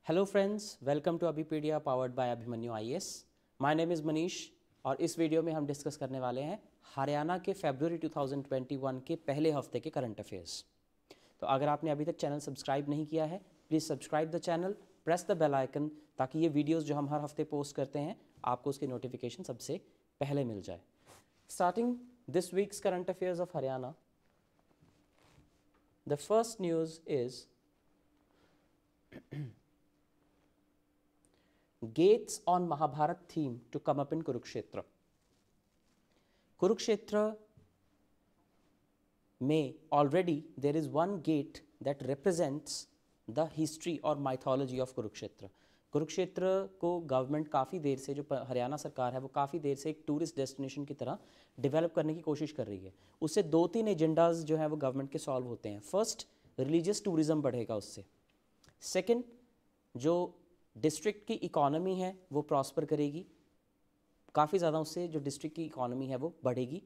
Hello friends, welcome to Abhipedia powered by Abhimanyu IAS. My name is Manish और इस video में हम डिस्कस करने वाले हैं हरियाणा के फरवरी 2021 के पहले हफ्ते के करंट अफेयर्स। तो अगर आपने अभी तक चैनल सब्सक्राइब नहीं किया है, please subscribe the channel, press the bell icon, ताकि ये वीडियोज़ जो हम हर हफ्ते पोस्ट करते हैं आपको उसकी नोटिफिकेशन सबसे पहले मिल जाए। Starting this weeks current affairs of Haryana, the first news is gates on Mahabharat theme to come up in Kurukshetra. Kurukshetra में already there is one gate that represents the history or mythology of Kurukshetra. Kurukshetra को government काफ़ी देर से, जो हरियाणा सरकार है वो काफ़ी देर से एक टूरिस्ट डेस्टिनेशन की तरह डेवलप करने की कोशिश कर रही है। उससे 2-3 एजेंडाज जो हैं वो गवर्नमेंट के सॉल्व होते हैं। फर्स्ट, रिलीजियस टूरिज़्म बढ़ेगा उससे। सेकंड, जो डिस्ट्रिक्ट की इकॉनमी है वो प्रॉस्पर करेगी, काफ़ी ज़्यादा उससे जो डिस्ट्रिक्ट की इकॉनमी है वो बढ़ेगी।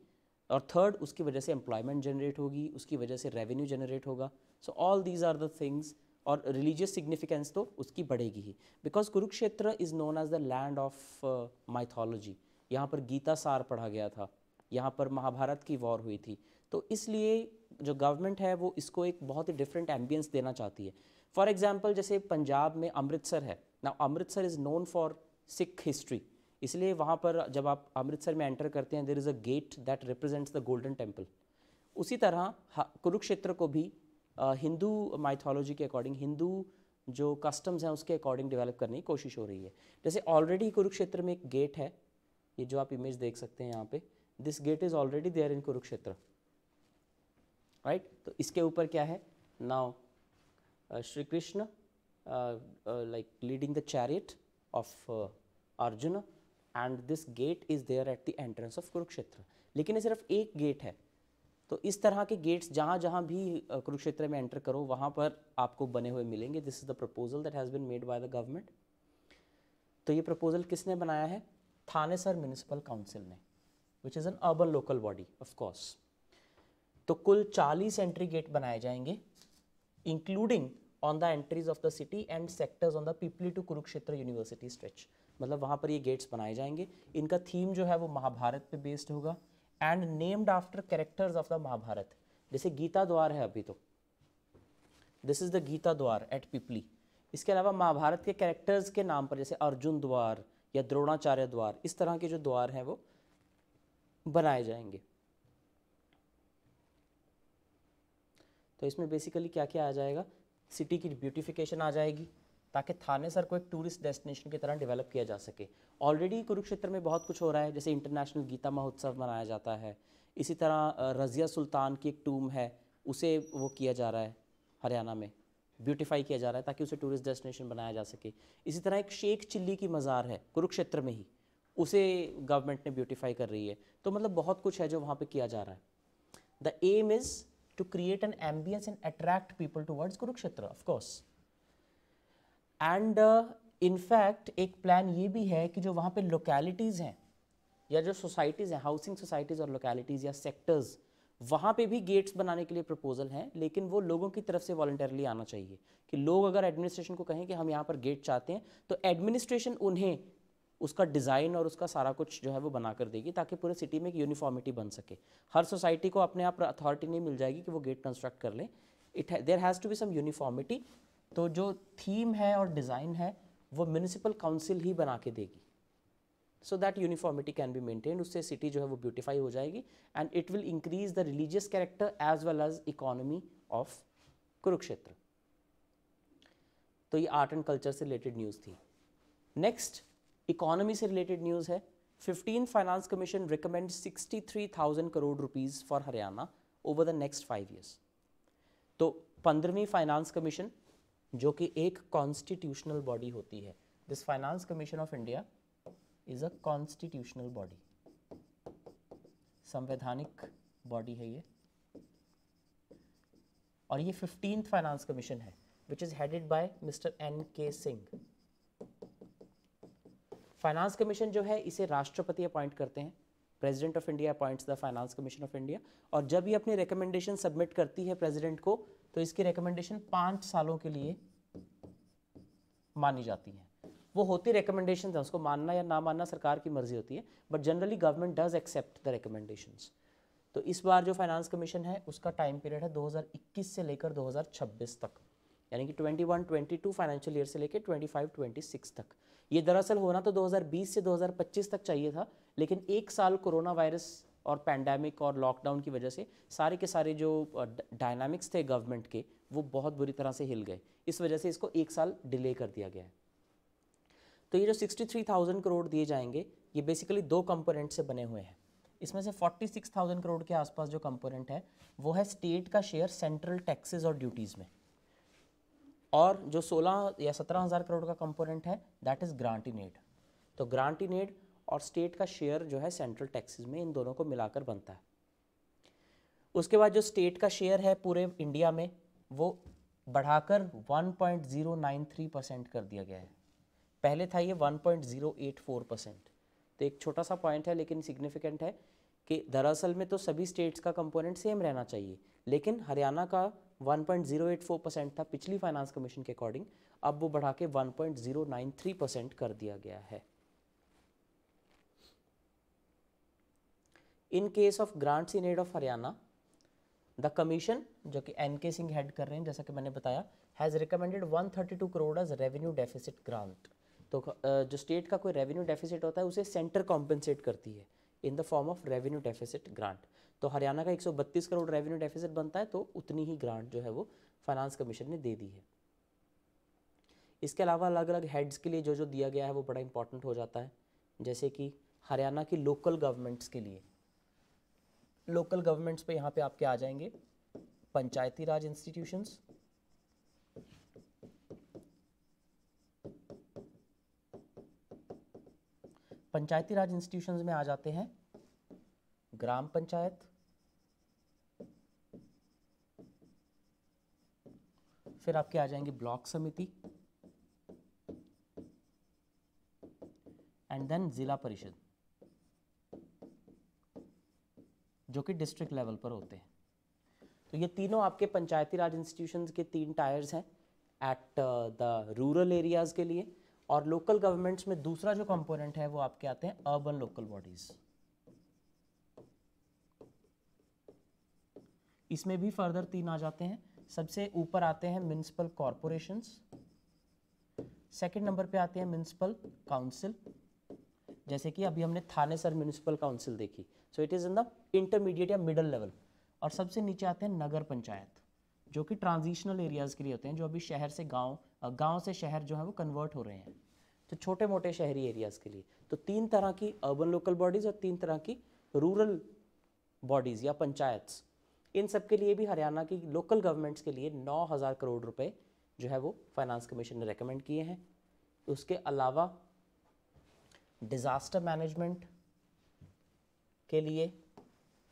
और थर्ड, उसकी वजह से एम्प्लॉयमेंट जनरेट होगी, उसकी वजह से रेवेन्यू जनरेट होगा। So all these are the things. और रिलीजियस सिग्निफिकेंस तो उसकी बढ़ेगी ही, because Kurukshetra is known as the land of mythology. यहाँ पर गीता सार पढ़ा गया था, यहाँ पर महाभारत की वॉर हुई थी। तो इसलिए जो गवर्नमेंट है वो इसको एक बहुत ही डिफरेंट एम्बियंस देना चाहती है। फॉर एग्जाम्पल, जैसे पंजाब में अमृतसर है ना, Amritsar is known for Sikh history, इसलिए वहाँ पर जब आप अमृतसर में एंटर करते हैं there is a gate that represents the golden temple. उसी तरह कुरुक्षेत्र को भी हिंदू माइथोलॉजी के अकॉर्डिंग, हिंदू जो कस्टम्स हैं उसके अकॉर्डिंग डेवलप करने की कोशिश हो रही है। जैसे ऑलरेडी कुरुक्षेत्र में एक गेट है, ये जो आप इमेज देख सकते हैं यहाँ पे, this gate is already there in Kurukshetra, right. तो इसके ऊपर क्या है, now Shri Krishna like leading the chariot of Arjuna and this gate is there at the entrance of Kurukshetra। लेकिन ये सिर्फ एक गेट है। तो इस तरह के गेट्स जहाँ जहाँ भी कुरुक्षेत्र में एंटर करो वहाँ पर आपको बने हुए मिलेंगे। This is the proposal that has been made by the government. तो ये प्रपोजल किसने बनाया है? थानेसर म्यूनिसिपल काउंसिल ने, which is an urban local body of course. तो कुल 40 एंट्री गेट बनाए जाएंगे, including on the entries of the city and sectors on the Pipli to Kurukshetra university stretch. मतलब वहाँ पर ये गेट्स बनाए जाएंगे। इनका थीम जो है वो महाभारत पे बेस्ड होगा and named after characters of the Mahabharat. जैसे गीता द्वार है अभी, तो दिस इज़ द गीता द्वार एट पिपली। इसके अलावा महाभारत के कैरेक्टर्स के नाम पर, जैसे अर्जुन द्वार या द्रोणाचार्य द्वार, इस तरह के जो द्वार हैं वो बनाए जाएंगे। तो इसमें बेसिकली क्या क्या आ जाएगा, सिटी की ब्यूटिफिकेशन आ जाएगी ताकि थानेसर को एक टूरिस्ट डेस्टिनेशन की तरह डेवलप किया जा सके। ऑलरेडी कुरुक्षेत्र में बहुत कुछ हो रहा है, जैसे इंटरनेशनल गीता महोत्सव मनाया जाता है। इसी तरह रज़िया सुल्तान की एक टूम है, उसे वो किया जा रहा है, हरियाणा में ब्यूटीफाई किया जा रहा है ताकि उसे टूरिस्ट डेस्टिनेशन बनाया जा सके। इसी तरह एक शेख चिल्ली की मज़ार है कुरुक्षेत्र में ही, उसे गवर्नमेंट ने ब्यूटीफाई कर रही है। तो मतलब बहुत कुछ है जो वहाँ पर किया जा रहा है। The aim is to create an ambience and attract people towards Kurukshetra, of course. And in fact एक प्लान ये भी है कि जो वहाँ पे लोकेलिटीज़ हैं या जो सोसाइटीज़ हैं, हाउसिंग सोसाइटीज़ और लोकेलिटीज़ या सेक्टर्स, वहाँ पे भी गेट्स बनाने के लिए प्रपोजल हैं, लेकिन वो लोगों की तरफ से वॉलंटरली आना चाहिए। कि लोग अगर एडमिनिस्ट्रेशन को कहें कि हम यहाँ पर गेट चाहते हैं, तो एडमिनिस्ट्रेशन उन्हें उसका डिज़ाइन और उसका सारा कुछ जो है वो बना कर देगी, ताकि पूरे सिटी में एक यूनिफॉर्मिटी बन सके। हर सोसाइटी को अपने आप अथॉरिटी नहीं मिल जाएगी कि वो गेट कंस्ट्रक्ट कर लें। There has to be some uniformity. तो जो थीम है और डिज़ाइन है वो म्यूनिसिपल काउंसिल ही बना के देगी, so that uniformity can be maintained. उससे सिटी जो है वो ब्यूटीफाई हो जाएगी and it will increase the religious character as well as economy of Kurukshetra. तो ये आर्ट एंड कल्चर से रिलेटेड न्यूज़ थी। नेक्स्ट इकोनॉमी से रिलेटेड न्यूज़ है। 15th finance commission recommend 63,000 crore rupees for Haryana over the next 5 years। तो 15वीं finance commission, जो कि एक कॉन्स्टिट्यूशनल बॉडी होती है, this finance commission of India is a constitutional body, संवैधानिक बॉडी है ये। और ये 15th फाइनेंस कमीशन है which is headed by mister N.K. Singh. Finance commission जो है इसे राष्ट्रपति अपॉइंट करते हैं, president of India appoints the finance commission of India. और जब ये अपनी रिकमेंडेशन सबमिट करती है प्रेसिडेंट को, तो इसकी रिकमेंडेशन 5 सालों के लिए मानी जाती हैं। वो होती रिकमेंडेशंस हैं, उसको मानना या ना मानना सरकार की मर्जी होती है, but generally government does accept the recommendations. तो इस बार जो फाइनेंस कमीशन है उसका टाइम पीरियड है 2021 से लेकर 2026 तक, यानी कि 21-22 फाइनेंशियल ईयर से लेकर 25-26 तक। ये दरअसल होना तो 2020 से 2025 तक चाहिए था, लेकिन एक साल कोरोना वायरस और पैंडेमिक और लॉकडाउन की वजह से सारे के सारे जो डायनामिक्स थे गवर्नमेंट के वो बहुत बुरी तरह से हिल गए। इस वजह से इसको एक साल डिले कर दिया गया है। तो ये जो 63,000 करोड़ दिए जाएंगे ये बेसिकली दो कंपोनेंट से बने हुए हैं। इसमें से 46,000 करोड़ के आसपास जो कंपोनेंट है वो है स्टेट का शेयर सेंट्रल टैक्सेस और ड्यूटीज़ में, और जो 16 या 17,000 करोड़ का कंपोनेंट है that is grant in aid. तो ग्रांट इन एड और स्टेट का शेयर जो है सेंट्रल टैक्सेस में, इन दोनों को मिलाकर बनता है। उसके बाद जो स्टेट का शेयर है पूरे इंडिया में वो बढ़ाकर 1.093% कर दिया गया है। पहले था ये 1.084%। तो एक छोटा सा पॉइंट है लेकिन सिग्निफिकेंट है कि दरअसल में तो सभी स्टेट्स का कंपोनेंट सेम रहना चाहिए, लेकिन हरियाणा का 1.084% था पिछली फाइनेंस कमीशन के अकॉर्डिंग, अब वो बढ़ा के 1.093% कर दिया गया है। In case of grants in aid of Haryana, the commission जो कि NK सिंह हेड कर रहे हैं जैसा कि मैंने बताया, has recommended 132 crore as revenue deficit grant. तो जो स्टेट का कोई रेवेन्यू डेफिसिट होता है उसे सेंटर कॉम्पेंसेट करती है in the form of revenue deficit grant. तो हरियाणा का 132 करोड़ रेवेन्यू डेफिसिट बनता है, तो उतनी ही ग्रांट जो है वो फाइनेंस कमीशन ने दे दी है। इसके अलावा अलग अलग हेड्स के लिए जो जो दिया गया है वो बड़ा इंपॉर्टेंट हो जाता है, जैसे कि हरियाणा की लोकल गवर्नमेंट्स के लिए, लोकल गवर्नमेंट्स पे यहाँ पे आपके आ जाएंगे पंचायती राज इंस्टीट्यूशंस, पंचायती राज इंस्टीट्यूशंस में आ जाते हैं ग्राम पंचायत, फिर आपके आ जाएंगे ब्लॉक समिति एंड देन जिला परिषद जो कि डिस्ट्रिक्ट लेवल पर होते हैं। तो ये तीनों आपके पंचायती राज इंस्टीट्यूशंस के 3 टायर्स हैं एट द रूरल एरियाज़ के लिए। और लोकल गवर्नमेंट्स में दूसरा जो कंपोनेंट है वो आपके आते हैं अर्बन लोकल बॉडीज। इसमें भी फर्दर 3 आ जाते हैं। सबसे ऊपर आते हैं म्युनिसिपल कॉरपोरेशंस, सेकंड नंबर पे आते हैं म्युनिसिपल काउंसिल, जैसे कि अभी हमने थानेसर म्युनिसिपल काउंसिल देखी, so it is in the intermediate या मिडल लेवल। और सबसे नीचे आते हैं नगर पंचायत जो कि ट्रांजिशनल एरियाज़ के लिए होते हैं, जो अभी शहर से गांव से शहर जो है वो कन्वर्ट हो रहे हैं, तो छोटे मोटे शहरी एरियाज़ के लिए। तो 3 तरह की अर्बन लोकल बॉडीज़ और 3 तरह की रूरल बॉडीज़ या पंचायत्स, इन सब के लिए भी हरियाणा की लोकल गवर्नमेंट्स के लिए 9,000 करोड़ रुपए जो है वो फाइनेंस कमीशन ने रेकमेंड किए हैं। उसके अलावा डिज़ास्टर मैनेजमेंट के लिए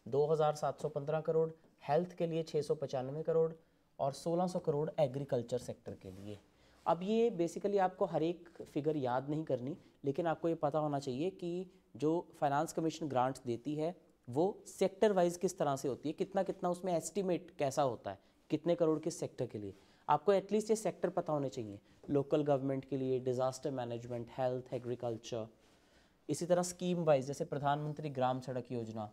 2,715 करोड़, हेल्थ के लिए 695 करोड़ और 1,600 करोड़ एग्रीकल्चर सेक्टर के लिए। अब ये बेसिकली आपको हर एक फिगर याद नहीं करनी, लेकिन आपको ये पता होना चाहिए कि जो फाइनेंस कमीशन ग्रांट्स देती है वो सेक्टर वाइज किस तरह से होती है, कितना कितना उसमें एस्टिमेट कैसा होता है, कितने करोड़ किस सेक्टर के लिए। आपको एटलीस्ट ये सेक्टर पता होने चाहिए, लोकल गवर्नमेंट के लिए डिज़ास्टर मैनेजमेंट, हेल्थ, एग्रीकल्चर। इसी तरह स्कीम वाइज जैसे प्रधानमंत्री ग्राम सड़क योजना,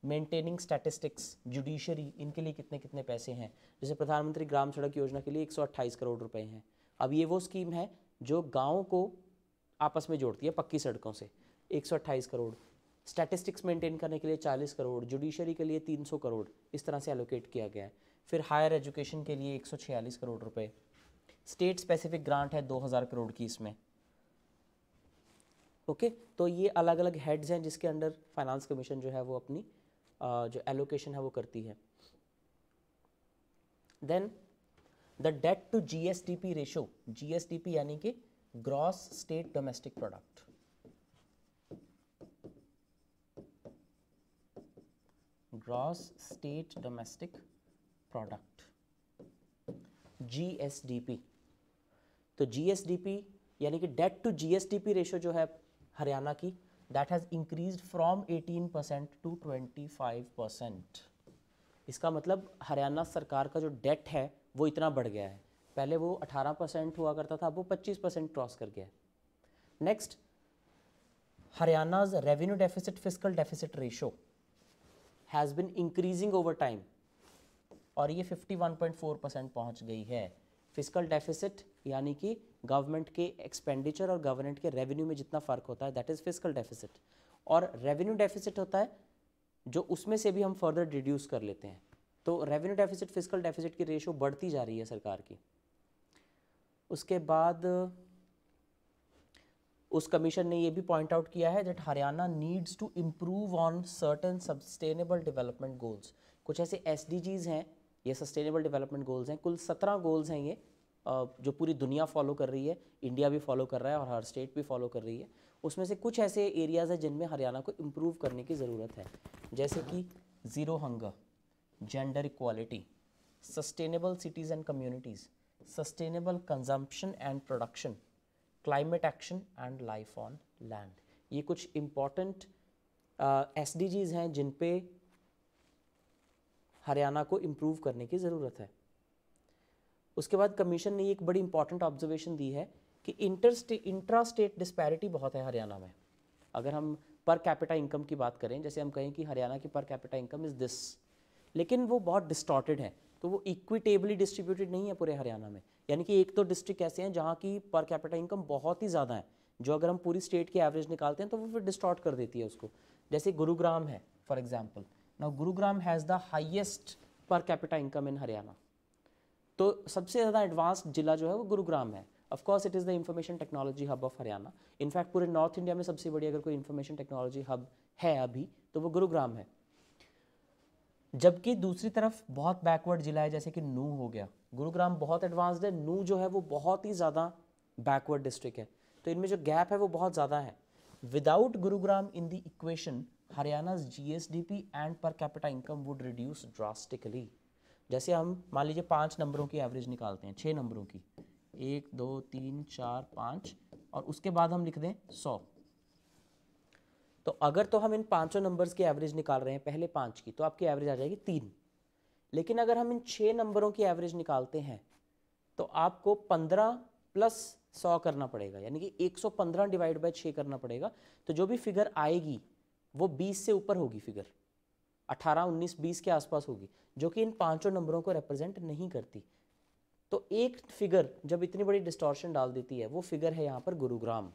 मेंटेनिंग स्टैटिस्टिक्स, जुडिशरी, इनके लिए कितने कितने पैसे हैं। जैसे प्रधानमंत्री ग्राम सड़क योजना के लिए 128 करोड़ रुपए हैं। अब ये वो स्कीम है जो गाँव को आपस में जोड़ती है पक्की सड़कों से, 128 करोड़। स्टैटिस्टिक्स मेंटेन करने के लिए 40 करोड़, जुडिशरी के लिए 300 करोड़, इस तरह से एलोकेट किया गया है। फिर हायर एजुकेशन के लिए 146 करोड़ रुपए। स्टेट स्पेसिफिक ग्रांट है 2,000 करोड़ की इसमें। ओके, तो ये अलग अलग हेड्स हैं जिसके अंडर फाइनेंस कमीशन जो है वो अपनी जो एलोकेशन है वो करती है। Then the debt to GSDP ratio, GSDP यानी कि gross state domestic product, gross state domestic product, GSDP। तो GSDP यानी कि डेट टू GSDP रेशो जो है हरियाणा की, that has increased from 18% to 25%। इसका मतलब हरियाणा सरकार का जो डेट है वो इतना बढ़ गया है। पहले वो 18% हुआ करता था, अब वो 25% क्रॉस कर गया है। Next, Haryana's revenue deficit fiscal deficit ratio has been increasing over time और ये 51.4% पहुंच गई है। फिस्कल डेफिसिट यानी कि गवर्नमेंट के एक्सपेंडिचर और गवर्नमेंट के रेवेन्यू में जितना फ़र्क होता है, दैट इज़ फिस्कल डेफिसिट। और रेवेन्यू डेफिसिट होता है जो उसमें से भी हम फर्दर डिड्यूस कर लेते हैं। तो रेवेन्यू डेफिसिट फिस्कल डेफिसिट की रेशो बढ़ती जा रही है सरकार की। उसके बाद उस कमीशन ने ये भी पॉइंट आउट किया है that Haryana needs to improve on certain sustainable development goals. कुछ ऐसे SDGs हैं, ये सस्टेनेबल डेवलपमेंट गोल्स हैं, कुल 17 गोल्स हैं ये, जो पूरी दुनिया फॉलो कर रही है, इंडिया भी फॉलो कर रहा है और हर स्टेट भी फॉलो कर रही है। उसमें से कुछ ऐसे एरियाज़ हैं जिनमें हरियाणा को इम्प्रूव करने की ज़रूरत है, जैसे कि zero hunger, gender equality, sustainable cities and communities, sustainable consumption and production, climate action and life on land. ये कुछ इम्पॉर्टेंट SDGs हैं जिन पे हरियाणा को इम्प्रूव करने की ज़रूरत है। उसके बाद कमीशन ने एक बड़ी इंपॉर्टेंट ऑब्जर्वेशन दी है कि इंट्रा स्टेट डिस्पैरिटी बहुत है हरियाणा में। अगर हम पर कैपिटा इनकम की बात करें, जैसे हम कहें कि हरियाणा की पर कैपिटा इनकम इज़ दिस, लेकिन वो बहुत डिस्टॉर्टेड है, तो वो इक्विटेबली डिस्ट्रीब्यूटेड नहीं है पूरे हरियाणा में। यानी कि एक तो डिस्ट्रिक्ट ऐसे हैं जहाँ की पर कैपिटा इनकम बहुत ही ज़्यादा है, जो अगर हम पूरी स्टेट की एवरेज निकालते हैं तो वो फिर डिस्टॉर्ट कर देती है उसको। जैसे गुरुग्राम है for example, now Gurugram has the highest पर कैपिटा इनकम इन हरियाणा। तो सबसे ज़्यादा एडवांस्ड जिला जो है वो गुरुग्राम है। Of course it is the information technology hub of Haryana. In fact पूरे नॉर्थ इंडिया में सबसे बड़ी अगर कोई इंफॉर्मेशन टेक्नोलॉजी हब है अभी तो वो गुरुग्राम है। जबकि दूसरी तरफ बहुत बैकवर्ड जिला है जैसे कि नू हो गया। गुरुग्राम बहुत एडवांस्ड है, नू जो है वो बहुत ही ज़्यादा बैकवर्ड डिस्ट्रिक्ट है। तो इनमें जो गैप है वो बहुत ज़्यादा है। Without Gurugram in the equation, Haryana's GSDP and per capita income would reduce drastically. जैसे हम मान लीजिए 5 नंबरों की एवरेज निकालते हैं, 6 नंबरों की, 1 2 3 4 5, और उसके बाद हम लिख दें 100। तो अगर तो हम इन पाँचों नंबर्स की एवरेज निकाल रहे हैं पहले 5 की, तो आपकी एवरेज आ जाएगी 3। लेकिन अगर हम इन 6 नंबरों की एवरेज निकालते हैं तो आपको 15 प्लस 100 करना पड़ेगा, यानी कि 115 डिवाइड बाय 6 करना पड़ेगा। तो जो भी फिगर आएगी वो 20 से ऊपर होगी, फिगर 18 19 20 के आसपास होगी, जो कि इन पाँचों नंबरों को रिप्रेजेंट नहीं करती। तो एक फिगर जब इतनी बड़ी डिस्टॉर्शन डाल देती है, वो फिगर है यहाँ पर गुरुग्राम,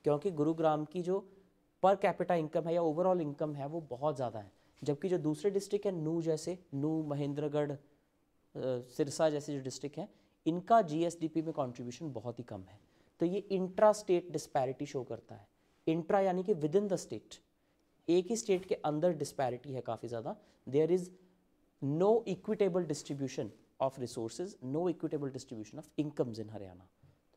क्योंकि गुरुग्राम की जो पर कैपिटा इनकम है या ओवरऑल इनकम है वो बहुत ज़्यादा है। जबकि जो दूसरे डिस्ट्रिक्ट है, नू जैसे, नू महेंद्रगढ़ सिरसा जैसे जो डिस्ट्रिक्ट हैं, इनका GSDP में कंट्रीब्यूशन बहुत ही कम है। तो ये इंट्रा स्टेट डिस्पैरिटी शो करता है। इंट्रा यानी कि विद इन द स्टेट, एक ही स्टेट के अंदर डिस्पैरिटी है काफ़ी ज़्यादा। There is no equitable distribution of resources, no equitable distribution of incomes in Haryana.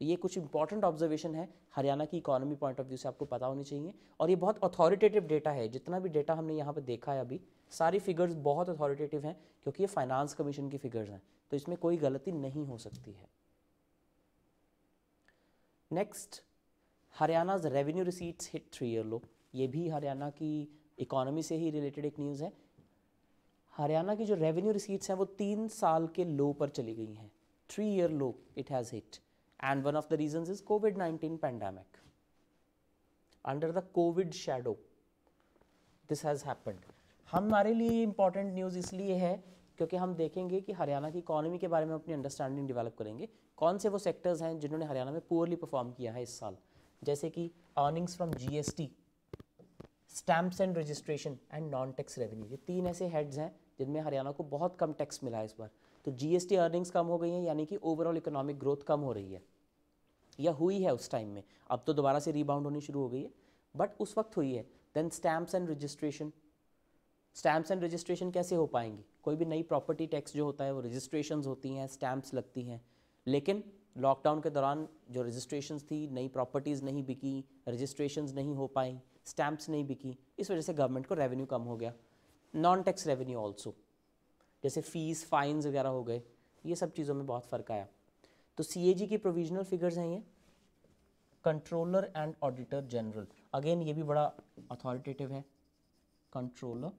तो ये कुछ इंपॉर्टेंट ऑब्जर्वेशन है हरियाणा की इकोनॉमी पॉइंट ऑफ व्यू से, आपको पता होनी चाहिए। और ये बहुत अथॉरिटेटिव डेटा है, जितना भी डेटा हमने यहाँ पर देखा है अभी, सारी फिगर्स बहुत अथॉरिटेटिव हैं, क्योंकि ये फाइनेंस कमीशन की फिगर्स हैं, तो इसमें कोई गलती नहीं हो सकती है। Next, Haryana's revenue receipts hit 3 year low. ये भी हरियाणा की इकोनॉमी से ही रिलेटेड एक न्यूज़ है। हरियाणा की जो रेवेन्यू रिसीट्स हैं वो 3 साल के लो पर चली गई हैं, 3 year low it has hit, and one of the reasons is COVID-19 pandemic. Under the COVID shadow this has happened. हमारे लिए इम्पॉर्टेंट न्यूज़ इसलिए है क्योंकि हम देखेंगे कि हरियाणा की इकोनॉमी के बारे में अपनी अंडरस्टैंडिंग डेवलप करेंगे। कौन से वो सेक्टर्स हैं जिन्होंने हरियाणा में पुअरली परफॉर्म किया है इस साल, जैसे कि earnings from GST, stamps and registration and non tax revenue. ये 3 ऐसे हेड्स हैं जिनमें हरियाणा को बहुत कम टैक्स मिला है इस बार। तो GST अर्निंग्स कम हो गई हैं, यानी कि ओवरऑल इकोनॉमिक ग्रोथ कम हो रही है, या हुई है उस टाइम में। अब तो दोबारा से रीबाउंड होनी शुरू हो गई है, बट उस वक्त हुई है। Then stamps and registration, stamps and registration कैसे हो पाएंगी? कोई भी नई प्रॉपर्टी टैक्स जो होता है वो रजिस्ट्रेशंस होती हैं, स्टैम्प्स लगती हैं। लेकिन लॉकडाउन के दौरान जो रजिस्ट्रेशंस थी, नई प्रॉपर्टीज़ नहीं बिकी, रजिस्ट्रेशंस नहीं हो पाई, स्टैम्प्स नहीं बिकी, इस वजह से गवर्नमेंट को रेवेन्यू कम हो गया। नॉन टैक्स रेवेन्यू ऑल्सो, जैसे फ़ीस फाइन्स वगैरह हो गए, ये सब चीज़ों में बहुत फ़र्क आया। तो CAG की प्रोविजनल फिगर्स हैं ये, controller and auditor general, again ये भी बड़ा अथॉरिटेटिव है, controller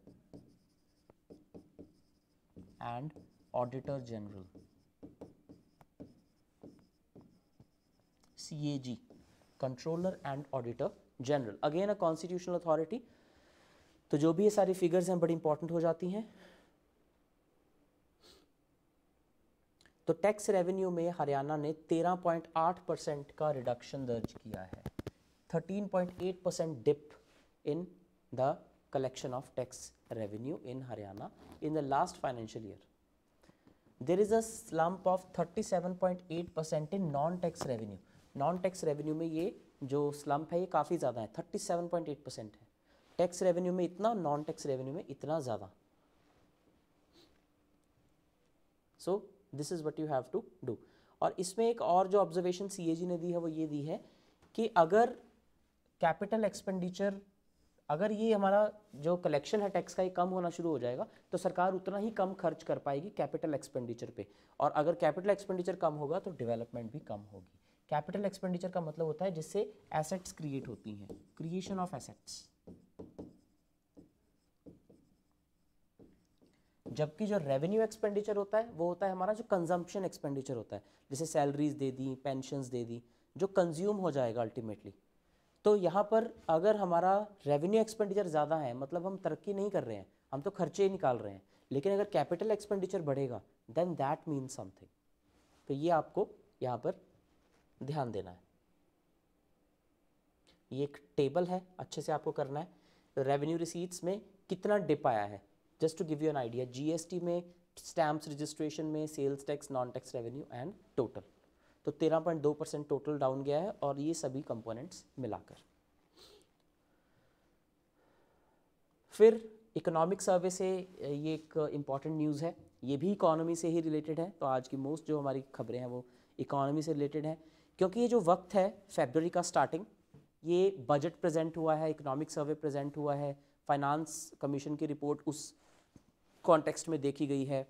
and auditor general. CAG, controller and auditor general, again a constitutional authority. तो जो भी ये सारी फिगर्स हैं बड़ी इंपॉर्टेंट हो जाती हैं। तो टैक्स रेवेन्यू में हरियाणा ने 13.8% का रिडक्शन दर्ज किया है, 13.8% dip in the collection of tax revenue in Haryana in the last financial year. There is a slump of 37.8% in non-tax revenue. Non-tax revenue में ये जो slump है ये काफ़ी ज़्यादा है, 37.8% है। टैक्स रेवेन्यू में इतना, नॉन टैक्स रेवेन्यू में इतना ज़्यादा। So this is what you have to do. और इसमें एक और जो ऑब्जर्वेशन CAG ने दी है वो ये दी है कि अगर कैपिटल एक्सपेंडिचर, अगर ये हमारा जो कलेक्शन है टैक्स का ये कम होना शुरू हो जाएगा तो सरकार उतना ही कम खर्च कर पाएगी कैपिटल एक्सपेंडिचर पे, और अगर कैपिटल एक्सपेंडिचर कम होगा तो डेवलपमेंट भी कम होगी। कैपिटल एक्सपेंडिचर का मतलब होता है जिससे एसेट्स क्रिएट होती हैं, क्रिएशन ऑफ एसेट्स। जबकि जो रेवेन्यू एक्सपेंडिचर होता है वो होता है हमारा जो कंजम्पशन एक्सपेंडिचर होता है, जैसे सैलरीज दे दी, पेंशन्स दे दी, जो कंज्यूम हो जाएगा अल्टीमेटली। तो यहाँ पर अगर हमारा रेवेन्यू एक्सपेंडिचर ज़्यादा है मतलब हम तरक्की नहीं कर रहे हैं, हम तो खर्चे ही निकाल रहे हैं, लेकिन अगर कैपिटल एक्सपेंडिचर बढ़ेगा देन दैट मीन्स समथिंग। तो ये आपको यहाँ पर ध्यान देना है। ये एक टेबल है, अच्छे से आपको करना है। रेवेन्यू रिसीट्स में कितना डिप आया है, just to give you an idea. GST में, स्टैम्प्स रजिस्ट्रेशन में, sales tax, non tax revenue and total, तो 13.2% टोटल डाउन गया है, और ये सभी कंपोनेंट्स मिलाकर। फिर इकोनॉमिक सर्वे से ये एक इम्पॉर्टेंट न्यूज़ है, ये भी इकोनॉमी से ही रिलेटेड है। तो आज की मोस्ट जो हमारी खबरें हैं वो इकोनॉमी से रिलेटेड है, क्योंकि ये जो वक्त है फरवरी का स्टार्टिंग, ये बजट प्रेजेंट हुआ है, इकोनॉमिक सर्वे प्रेजेंट हुआ है, फाइनेंस कमीशन की रिपोर्ट उस कॉन्टेक्स्ट में देखी गई है,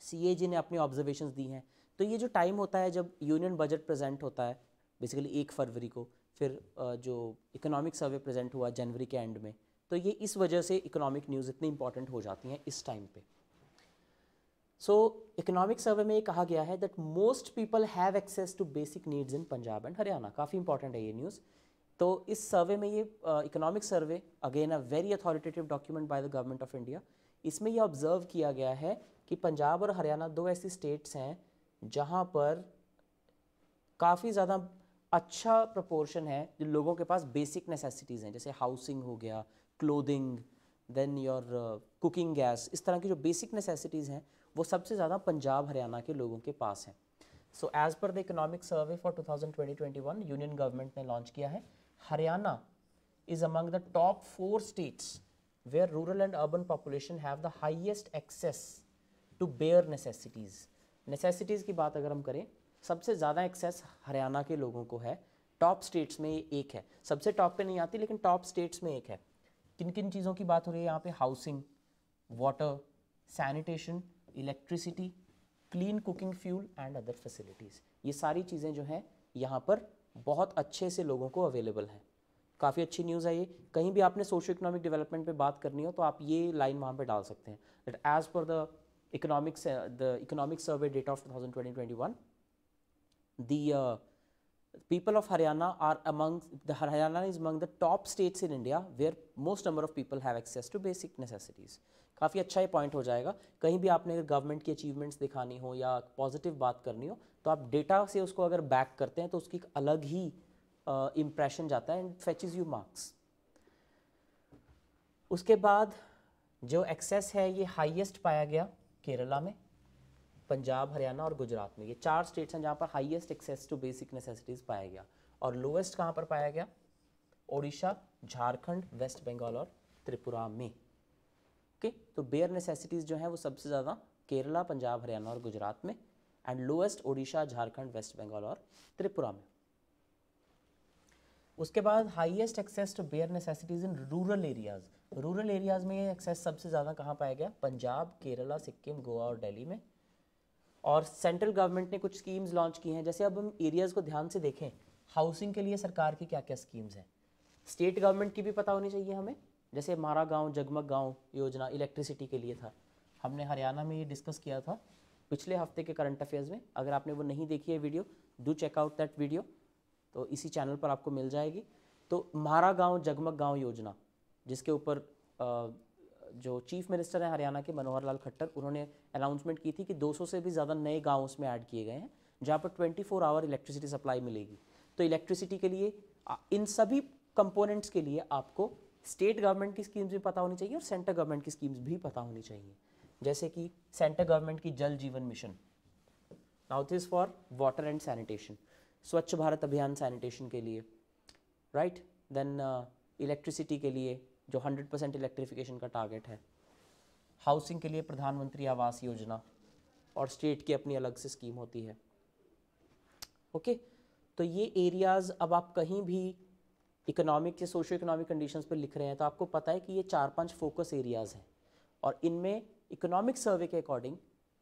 CAG ने अपनी ऑब्जर्वेशंस दी हैं। तो ये जो टाइम होता है जब यूनियन बजट प्रेजेंट होता है बेसिकली 1 फरवरी को, फिर जो इकोनॉमिक सर्वे प्रेजेंट हुआ जनवरी के एंड में, तो ये इस वजह से इकोनॉमिक न्यूज़ इतनी इंपॉर्टेंट हो जाती हैं इस टाइम पे। सो इकोनॉमिक सर्वे में ये कहा गया है that most people have access to basic needs in Punjab and Haryana. काफ़ी इंपॉर्टेंट है ये न्यूज़। तो इस सर्वे में ये economic survey again a very authoritative document bye the government of India, इसमें ये ऑब्जर्व किया गया है कि पंजाब और हरियाणा दो ऐसी स्टेट्स हैं जहाँ पर काफ़ी ज़्यादा अच्छा प्रपोर्शन है जो लोगों के पास बेसिक नेसेसिटीज़ हैं, जैसे हाउसिंग हो गया, clothing, then your cooking gas, इस तरह की जो बेसिक नेसेसिटीज़ हैं वो सबसे ज़्यादा पंजाब हरियाणा के लोगों के पास हैं। So as per the economic survey for 2020-21 union government ने लॉन्च किया है, Haryana is among the top 4 states where rural and urban population have the highest access to bare necessities. Necessities की बात अगर हम करें, सबसे ज़्यादा एक्सेस हरियाणा के लोगों को है, टॉप स्टेट्स में एक है, सबसे टॉप पे नहीं आती लेकिन टॉप स्टेट्स में एक है। किन किन चीज़ों की बात हो रही है यहाँ पे? Housing, water, sanitation, electricity, clean cooking fuel and other facilities. ये सारी चीज़ें जो हैं यहाँ पर बहुत अच्छे से लोगों को अवेलेबल हैं। काफ़ी अच्छी न्यूज़ है ये। कहीं भी आपने सोशो इकोनॉमिक डेवलपमेंट पे बात करनी हो तो आप ये लाइन वहाँ पे डाल सकते हैं that as per the economic survey data of 2020-21, the people of Haryana are Haryana is among the top states in India where most number of people have access to basic necessities. काफ़ी अच्छा ये point हो जाएगा। कहीं भी आपने अगर government की अचीवमेंट्स दिखानी हो या पॉजिटिव बात करनी हो तो आप डेटा से उसको अगर बैक करते हैं तो उसकी एक अलग ही इम्प्रेशन जाता है एंड फेचेस यू मार्क्स। उसके बाद जो एक्सेस है ये हाईएस्ट पाया गया केरला में, पंजाब, हरियाणा और गुजरात में। ये 4 स्टेट्स हैं जहाँ पर highest access to basic necessities पाया गया। और लोएस्ट कहाँ पर पाया गया? ओडिशा, झारखंड, वेस्ट बंगाल और त्रिपुरा में। ओके, तो बेयर नेसेसिटीज़ जो हैं वो सबसे ज़्यादा केरला, पंजाब, हरियाणा और गुजरात में, एंड लोएस्ट ओडिशा, झारखंड, वेस्ट बंगाल और त्रिपुरा में। उसके बाद highest access to bare necessities in rural areas. Rural areas में ये एक्सेस सबसे ज़्यादा कहाँ पाया गया? पंजाब, केरला, सिक्किम, गोवा और दिल्ली में। और सेंट्रल गवर्नमेंट ने कुछ स्कीम्स लॉन्च की हैं। जैसे अब हम एरियाज़ को ध्यान से देखें, हाउसिंग के लिए सरकार की क्या क्या स्कीम्स हैं, स्टेट गवर्नमेंट की भी पता होनी चाहिए हमें। जैसे हमारा गाँव जगमग गाँव योजना इलेक्ट्रिसिटी के लिए था, हमने हरियाणा में ये डिस्कस किया था पिछले हफ्ते के करंट अफेयर्स में। अगर आपने वो नहीं देखी है video, do check out that video. तो इसी चैनल पर आपको मिल जाएगी। तो म्हारा गांव जगमग गांव योजना, जिसके ऊपर जो चीफ मिनिस्टर हैं हरियाणा के मनोहर लाल खट्टर, उन्होंने अनाउंसमेंट की थी कि 200 से भी ज़्यादा नए गांव उसमें ऐड किए गए हैं जहाँ पर 24 आवर इलेक्ट्रिसिटी सप्लाई मिलेगी। तो इलेक्ट्रिसिटी के लिए इन सभी कंपोनेंट्स के लिए आपको स्टेट गवर्नमेंट की स्कीम्स भी पता होनी चाहिए और सेंटर गवर्नमेंट की स्कीम्स भी पता होनी चाहिए। जैसे कि सेंटर गवर्नमेंट की जल जीवन mission, now this for water and sanitation, स्वच्छ भारत अभियान सैनिटेशन के लिए, राइट। देन इलेक्ट्रिसिटी के लिए जो 100% इलेक्ट्रिफिकेशन का टारगेट है, हाउसिंग के लिए प्रधानमंत्री आवास योजना, और स्टेट की अपनी अलग से स्कीम होती है। ओके, तो ये एरियाज़ अब आप कहीं भी इकोनॉमिक या सोशो इकोनॉमिक कंडीशंस पर लिख रहे हैं तो आपको पता है कि ये 4-5 फोकस एरियाज़ हैं, और इनमें इकोनॉमिक सर्वे के अकॉर्डिंग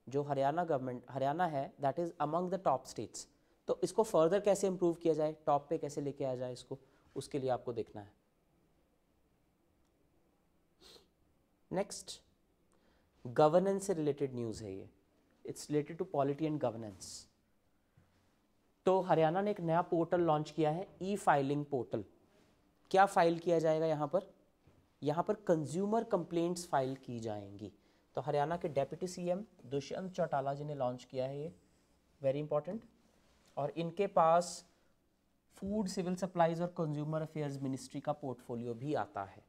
जो हरियाणा है that is among the top states. तो इसको फर्दर कैसे इम्प्रूव किया जाए, टॉप पे कैसे लेके आया जाए इसको, उसके लिए आपको देखना है। नेक्स्ट, गवर्नेंस से रिलेटेड न्यूज़ है ये, it's related to polity and governance. तो हरियाणा ने एक नया पोर्टल लॉन्च किया है, ई फाइलिंग पोर्टल। क्या फाइल किया जाएगा यहाँ पर? यहाँ पर कंज्यूमर कंप्लेंट्स फाइल की जाएंगी। तो हरियाणा के डेप्यूटी सीएम दुष्यंत चौटाला जी ने लॉन्च किया है ये, वेरी इंपॉर्टेंट। और इनके पास फूड, सिविल सप्लाईज और कंज्यूमर अफेयर्स मिनिस्ट्री का पोर्टफोलियो भी आता है।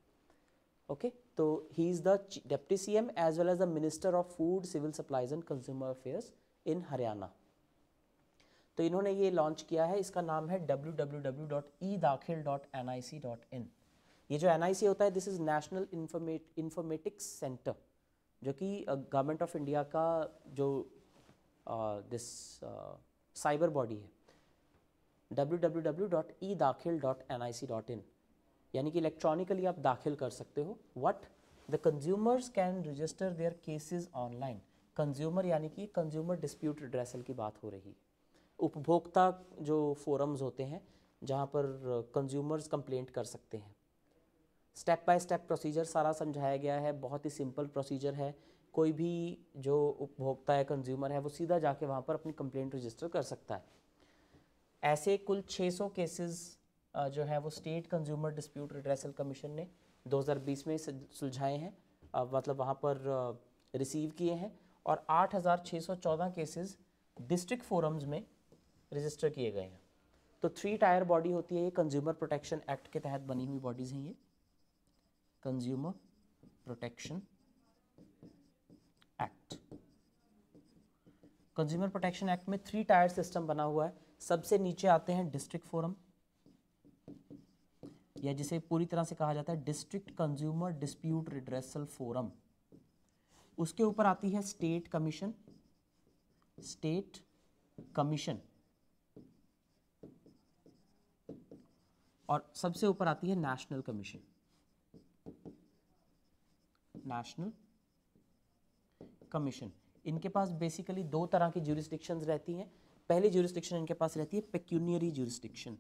ओके, तो he is the deputy CM as well as the minister of food, civil supplies and consumer affairs in Haryana. तो इन्होंने ये लॉन्च किया है, इसका नाम है www.edakhil.nic.in। ये जो NIC होता है, this is national informatics centre, जो कि गवर्नमेंट ऑफ इंडिया का जो दिस साइबर बॉडी है, www.edakhil.nic.in, यानी कि इलेक्ट्रॉनिकली आप दाखिल कर सकते हो। What the consumers can register their cases online. Consumer यानी कि कंज्यूमर डिस्प्यूट रिड्रेसल की बात हो रही है। उपभोक्ता जो फोरम्स होते हैं जहाँ पर कंज्यूमर्स कंप्लेंट कर सकते हैं। स्टेप बाय स्टेप प्रोसीजर सारा समझाया गया है, बहुत ही सिंपल प्रोसीजर है। कोई भी जो उपभोक्ता है, कंज्यूमर है, वो सीधा जाके वहाँ पर अपनी कंप्लेंट रजिस्टर कर सकता है। ऐसे कुल 600 केसेस जो है वो state consumer dispute redressal commission ने 2020 में सुलझाए हैं, मतलब वहाँ पर रिसीव किए हैं, और 8614 केसेस डिस्ट्रिक्ट फोरम्स में रजिस्टर किए गए हैं। तो 3 टायर बॉडी होती है ये, कंज्यूमर प्रोटेक्शन एक्ट के तहत बनी हुई बॉडीज़ हैं ये। Consumer protection act, consumer protection act में 3 टायर सिस्टम बना हुआ है। सबसे नीचे आते हैं डिस्ट्रिक्ट फोरम, या जिसे पूरी तरह से कहा जाता है district consumer dispute redressal forum. उसके ऊपर आती है स्टेट कमीशन, स्टेट कमीशन, और सबसे ऊपर आती है नेशनल कमीशन, नेशनल कमीशन। इनके पास बेसिकली 2 तरह की ज्यूरिसडिक्शंस रहती हैं। पहली ज्यूरिसडिक्शन इनके पास रहती है पेक्यूनियरी ज्यूरिसडिक्शन।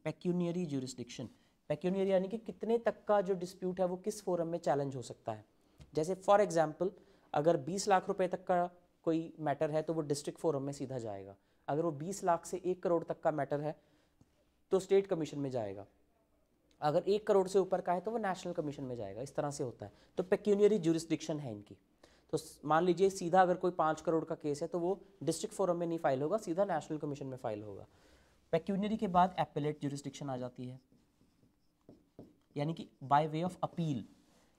पेक्यूनियरी ज्यूरिसडिक्शन, पेक्यूनियरी यानी कि कितने तक का जो डिस्प्यूट है वो किस फोरम में चैलेंज हो सकता है। जैसे फॉर एग्जांपल, अगर 20 लाख रुपए तक का कोई मैटर है तो वो डिस्ट्रिक्ट फोरम में सीधा जाएगा। अगर वो 20 लाख से 1 करोड़ तक का मैटर है तो स्टेट कमीशन में जाएगा। अगर 1 करोड़ से ऊपर का है तो वो नेशनल कमीशन में जाएगा। इस तरह से होता है। तो पेक्यूनियरी ज्यूरिसडिक्शन है इनकी। तो मान लीजिए सीधा अगर कोई 5 करोड़ का केस है तो वो डिस्ट्रिक्ट फोरम में नहीं फाइल होगा, सीधा नेशनल कमीशन में फाइल होगा। पेक्यूनियरी के बाद एपेलेट ज्यूरिसडिक्शन आ जाती है, यानी कि बाय वे ऑफ अपील।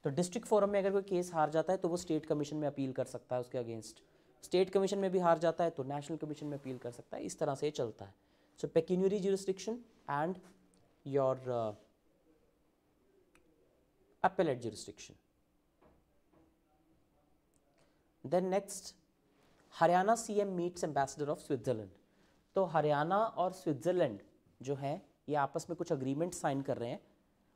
तो डिस्ट्रिक्ट फोरम में अगर कोई केस हार जाता है तो वो स्टेट कमीशन में अपील कर सकता है उसके अगेंस्ट। स्टेट कमीशन में भी हार जाता है तो नेशनल कमीशन में अपील कर सकता है। इस तरह से ये चलता है। So pecuniary jurisdiction and your appellate jurisdiction. Then next, Haryana CM meets ambassador of Switzerland. तो हरियाणा और स्विट्जरलैंड जो है ये आपस में कुछ अग्रीमेंट साइन कर रहे हैं।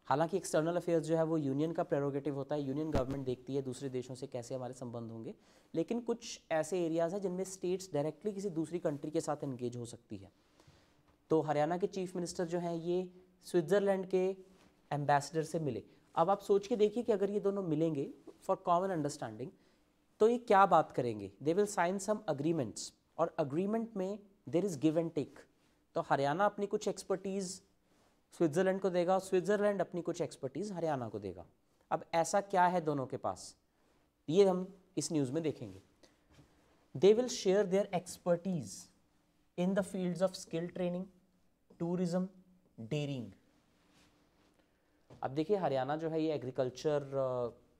हालांकि एक्सटर्नल अफेयर्स जो है वो यूनियन का प्रेरोगेटिव होता है, यूनियन गवर्नमेंट देखती है दूसरे देशों से कैसे हमारे संबंध होंगे, लेकिन कुछ ऐसे एरियाज हैं जिनमें स्टेट्स डायरेक्टली किसी दूसरी कंट्री के साथ एंगेज हो सकती है। तो हरियाणा के चीफ मिनिस्टर जो हैं ये स्विट्जरलैंड के एम्बेसडर से मिले। अब आप सोच के देखिए कि अगर ये दोनों मिलेंगे फॉर कॉमन अंडरस्टैंडिंग तो ये क्या बात करेंगे। They will sign some agreements, और अग्रीमेंट में there is give and take. तो हरियाणा अपनी कुछ एक्सपर्टीज़ स्विट्ज़रलैंड को देगा, स्विट्ज़रलैंड अपनी कुछ एक्सपर्टीज़ हरियाणा को देगा। अब ऐसा क्या है दोनों के पास, ये हम इस न्यूज़ में देखेंगे। They will share their expertise in the fields of skill training, tourism, dairying. अब देखिए हरियाणा जो है ये एग्रीकल्चर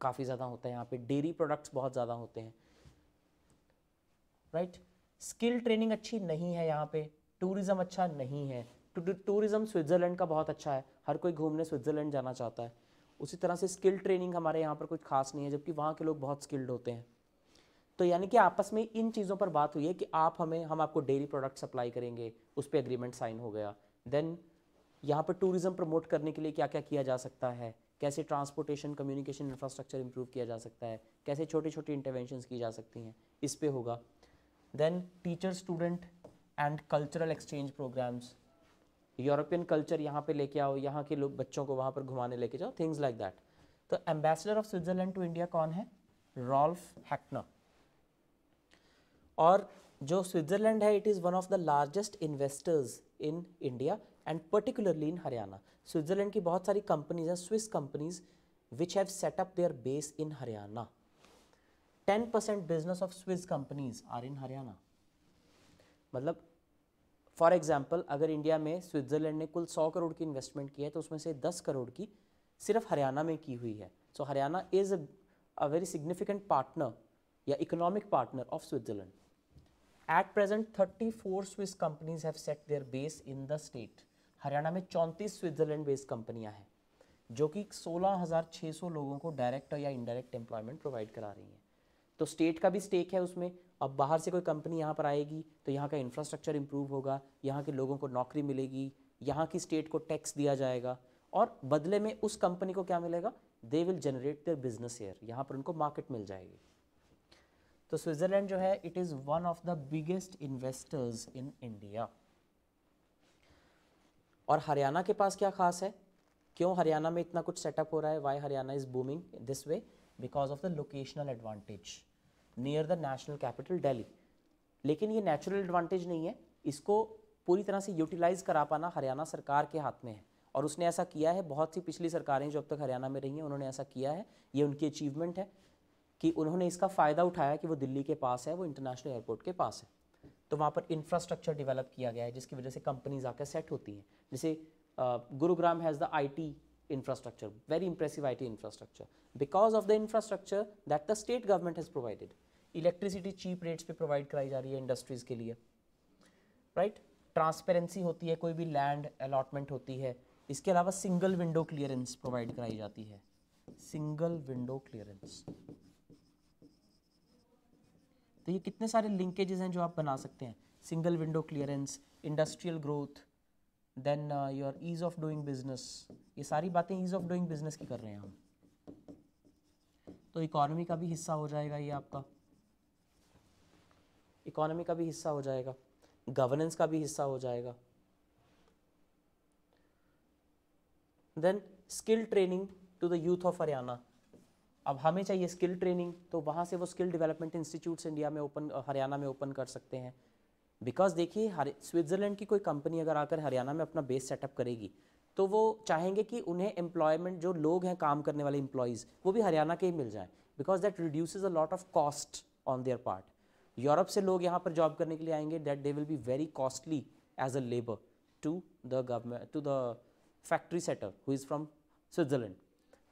काफ़ी ज़्यादा होता है, यहाँ पे डेयरी प्रोडक्ट्स बहुत ज़्यादा होते हैं, राइट। स्किल ट्रेनिंग अच्छी नहीं है यहाँ पे, टूरिज्म अच्छा नहीं है। टूरिज्म स्विट्ज़रलैंड का बहुत अच्छा है, हर कोई घूमने स्विट्ज़रलैंड जाना चाहता है। उसी तरह से स्किल ट्रेनिंग हमारे यहाँ पर कुछ खास नहीं है, जबकि वहाँ के लोग बहुत स्किल्ड होते हैं। तो यानी कि आपस में इन चीज़ों पर बात हुई है कि हम आपको डेयरी प्रोडक्ट सप्लाई करेंगे, उस पर एग्रीमेंट साइन हो गया। देन यहाँ पर टूरिज्म प्रमोट करने के लिए क्या क्या किया जा सकता है, कैसे ट्रांसपोर्टेशन कम्युनिकेशन इंफ्रास्ट्रक्चर इंप्रूव किया जा सकता है, कैसे छोटी छोटी इंटरवेंशंस की जा सकती हैं, इस पे होगा। Then teacher student and cultural exchange programs, European culture यहाँ पे लेके आओ, यहाँ के लोग बच्चों को वहाँ पर घुमाने लेके जाओ, थिंग्स लाइक दैट। तो ambassador of Switzerland to India कौन है? Ralf Heckner. और जो स्विट्जरलैंड है it is one of the largest investors in India and particularly in Haryana. Switzerland की बहुत सारी कंपनीज हैं, Swiss companies which have set up their base in Haryana. 10% business of Swiss companies are in Haryana. मतलब for example अगर India में Switzerland ने कुल 100 करोड़ की इन्वेस्टमेंट की है तो उसमें से 10 करोड़ की सिर्फ हरियाणा में की हुई है। So Haryana is a very significant partner या economic partner of Switzerland. At present 34 Swiss companies have set their base in the state. Haryana में 34 स्विट्जरलैंड बेस्ड कंपनियां हैं जो कि 16,600 लोगों को डायरेक्ट या इनडायरेक्ट एम्प्लॉयमेंट प्रोवाइड करा रही हैं। तो स्टेट का भी स्टेक है उसमें। अब बाहर से कोई कंपनी यहाँ पर आएगी तो यहाँ का इंफ्रास्ट्रक्चर इंप्रूव होगा, यहाँ के लोगों को नौकरी मिलेगी, यहाँ की स्टेट को टैक्स दिया जाएगा और बदले में उस कंपनी को क्या मिलेगा? They will generate their business here, यहाँ पर उनको मार्केट मिल जाएगी। तो स्विट्जरलैंड जो है it is one of the biggest investors in India. और हरियाणा के पास क्या खास है? क्यों हरियाणा में इतना कुछ सेटअप हो रहा है? Why Haryana is booming this way? Because of the locational advantage near the national capital Delhi. लेकिन ये नेचुरल एडवांटेज नहीं है, इसको पूरी तरह से यूटिलाइज करा पाना हरियाणा सरकार के हाथ में है और उसने ऐसा किया है। बहुत सी पिछली सरकारें जो अब तक हरियाणा में रही हैं उन्होंने ऐसा किया है। ये उनकी अचीवमेंट है कि उन्होंने इसका फ़ायदा उठाया कि वो दिल्ली के पास है, वो इंटरनेशनल एयरपोर्ट के पास है, तो वहाँ पर इंफ्रास्ट्रक्चर डेवलप किया गया है जिसकी वजह से कंपनीज आकर सेट होती हैं। जैसे Gurugram has the IT infrastructure, very impressive IT infrastructure because of the infrastructure that the state government has provided. Electricity cheap rates पे प्रोवाइड कराई जा रही है इंडस्ट्रीज़ के लिए, राइट। ट्रांसपेरेंसी होती है, कोई भी लैंड अलॉटमेंट होती है। इसके अलावा सिंगल विंडो क्लियरेंस प्रोवाइड कराई जाती है, सिंगल विंडो क्लियरेंस। तो ये कितने सारे लिंकेजेस हैं जो आप बना सकते हैं। Single window clearance, industrial growth, then your ease of doing business, ये सारी बातें ईज ऑफ डूइंग बिजनेस की कर रहे हैं हम। तो इकोनॉमी का भी हिस्सा हो जाएगा ये आपका, इकोनॉमी का भी हिस्सा हो जाएगा, गवर्नेंस का भी हिस्सा हो जाएगा। Then skill training to the youth of Haryana. अब हमें चाहिए स्किल ट्रेनिंग, तो वहाँ से वो स्किल डेवलपमेंट इंस्टीट्यूट्स इंडिया में हरियाणा में ओपन कर सकते हैं। बिकॉज देखिए स्विट्ज़रलैंड की कोई कंपनी अगर आकर हरियाणा में अपना बेस सेटअप करेगी तो वो चाहेंगे कि उन्हें एम्प्लॉयमेंट, जो लोग हैं काम करने वाले एम्प्लॉयज़, वो भी हरियाणा के ही मिल जाएं, because that reduces a lot of cost on their part. Europe से लोग यहाँ पर जॉब करने के लिए आएंगे, that they will be very costly as a labour to the government, to the factory setter who is from Switzerland.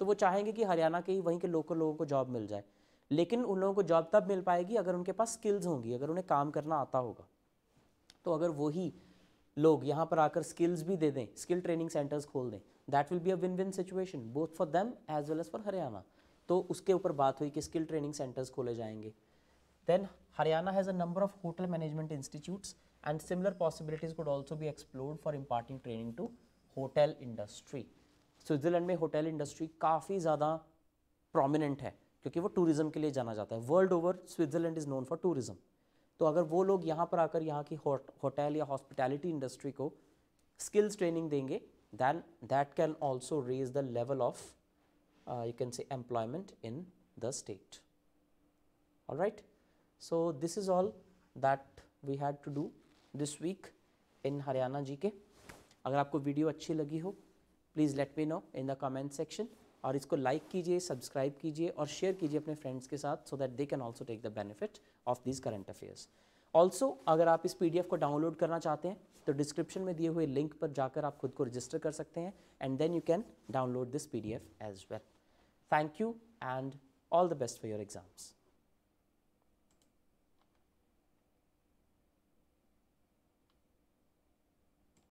तो वो चाहेंगे कि हरियाणा के ही वहीं के लोकल लोगों को जॉब मिल जाए। लेकिन उन लोगों को जॉब तब मिल पाएगी अगर उनके पास स्किल्स होंगी, अगर उन्हें काम करना आता होगा। तो अगर वही लोग यहाँ पर आकर स्किल्स भी दे दें, स्किल ट्रेनिंग सेंटर्स खोल दें, that will be a win win situation both for them as well as for Haryana. तो उसके ऊपर बात हुई कि स्किल ट्रेनिंग सेंटर्स खोले जाएंगे। Then Haryana has a number of hotel management institutes and similar possibilities could also be explored for imparting training to hotel industry. Switzerland में hotel industry काफ़ी ज़्यादा प्रोमिनेंट है क्योंकि वो टूरिज्म के लिए जाना जाता है। World over Switzerland is known for tourism. तो अगर वो लोग यहाँ पर आकर यहाँ की होटल या हॉस्पिटैलिटी इंडस्ट्री को स्किल्स ट्रेनिंग देंगे, then that can also raise the level of you can say employment in the state. Alright, so this is all that we had to do this week. In Haryana GK. अगर आपको video अच्छी लगी हो please let me know in the comment section, और इसको like कीजिए, subscribe कीजिए और शेयर कीजिए अपने फ्रेंड्स के साथ, so that they can also take the benefit of this current affairs. Also अगर आप इस PDF को डाउनलोड करना चाहते हैं तो डिस्क्रिप्शन में दिए हुए लिंक पर जाकर आप खुद को रजिस्टर कर सकते हैं, and then you can download this PDF as well. Thank you and all the best for your exams.